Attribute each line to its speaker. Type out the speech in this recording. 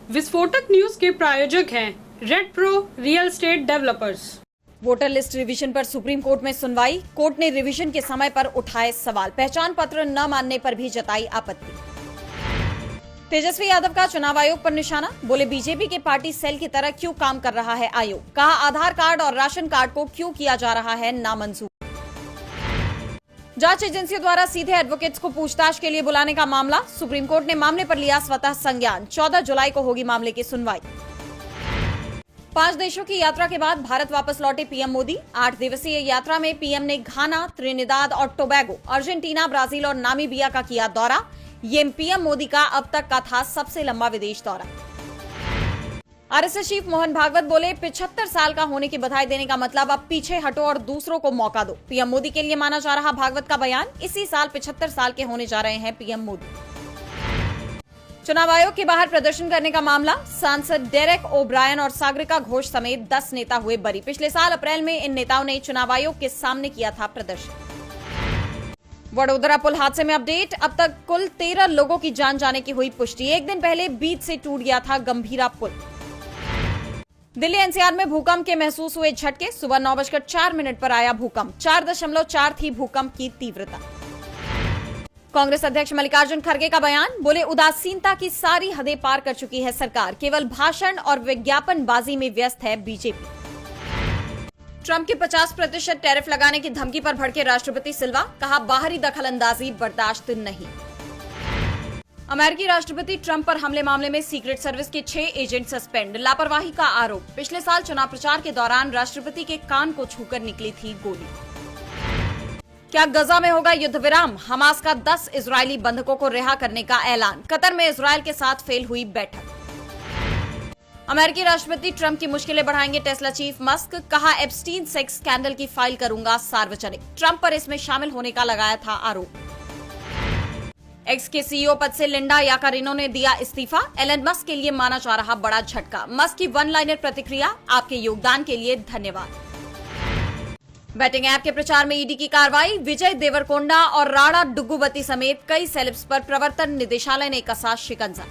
Speaker 1: विस्फोटक न्यूज के प्रायोजक हैं red pro real estate developers.
Speaker 2: Voter list revision पर सुप्रीम कोर्ट में सुनवाई। कोर्ट ने रिवीजन के समय पर उठाए सवाल, पहचान पत्र न मानने पर भी जताई आपत्ति। तेजस्वी यादव का चुनाव आयोग पर निशाना, बोले बीजेपी के पार्टी सेल की तरह क्यों काम कर रहा है आयोग। कहा आधार कार्ड और राशन कार्ड को क्यों किया जा रहा है नामंजूर। जांच एजेंसियों द्वारा सीधे एडवोकेट्स को पूछताछ के लिए बुलाने का मामला, सुप्रीम कोर्ट ने मामले पर लिया स्वतः संज्ञान। 14 जुलाई को होगी मामले की सुनवाई। 5 देशों की यात्रा के बाद भारत वापस लौटे पीएम मोदी। 8 दिवसीय यात्रा में पीएम ने घाना, त्रिनिदाद और टोबैगो, अर्जेंटीना, ब्राजील और नामीबिया का किया दौरा। ये पीएम मोदी का अब तक का था सबसे लंबा विदेश दौरा। आरएसएस चीफ मोहन भागवत बोले 75 साल का होने की बधाई देने का मतलब अब पीछे हटो और दूसरों को मौका दो। पीएम मोदी के लिए माना जा रहा भागवत का बयान, इसी साल 75 साल के होने जा रहे हैं पीएम मोदी। चुनाव आयोग के बाहर प्रदर्शन करने का मामला, सांसद डेरेक ओब्रायन और सागरिका घोष समेत 10 नेता हुए बरी। पिछले साल अप्रैल में इन नेताओं ने चुनाव आयोग के सामने किया था प्रदर्शन। वडोदरा पुल हादसे में अपडेट, अब तक कुल 13 लोगों की जान जाने की हुई पुष्टि। एक दिन पहले बीच से टूट गया था गंभीरा पुल। दिल्ली एनसीआर में भूकंप के महसूस हुए झटके, सुबह 9:04 पर आया भूकंप। 4.4 थी भूकंप की तीव्रता। कांग्रेस अध्यक्ष मल्लिकार्जुन खड़गे का बयान, बोले उदासीनता की सारी हदें पार कर चुकी है सरकार, केवल भाषण और विज्ञापनबाजी में व्यस्त है बीजेपी। ट्रंप के 50% टैरिफ लगाने की धमकी पर भड़के राष्ट्रपति सिल्वा, कहा बाहरी दखलंदाजी बर्दाश्त नहीं। अमेरिकी राष्ट्रपति ट्रंप पर हमले मामले में सीक्रेट सर्विस के 6 एजेंट सस्पेंड, लापरवाही का आरोप। पिछले साल चुनाव प्रचार के दौरान राष्ट्रपति के कान को छूकर निकली थी गोली। क्या गजा में होगा युद्ध विराम, हमास का 10 इजरायली बंधकों को रिहा करने का ऐलान। कतर में इजरायल के साथ फेल हुई बैठक। अमेरिकी राष्ट्रपति ट्रंप की मुश्किलें बढ़ाएंगे टेस्ला चीफ मस्क, कहा एप्स्टीन सेक्स स्कैंडल की फाइल करूंगा सार्वजनिक। ट्रंप पर इसमें शामिल होने का लगाया था आरोप। एक्स के सीईओ पद से लिंडा याकारिनो ने दिया इस्तीफा, एलन मस्क के लिए माना जा रहा बड़ा झटका। मस्क की वन लाइनर प्रतिक्रिया, आपके योगदान के लिए धन्यवाद। बैटिंग ऐप के प्रचार में ईडी की कार्रवाई, विजय देवरकोंडा और राणा डुग्गुवती समेत कई सेलेब्स पर प्रवर्तन निदेशालय ने कसा शिकंजा।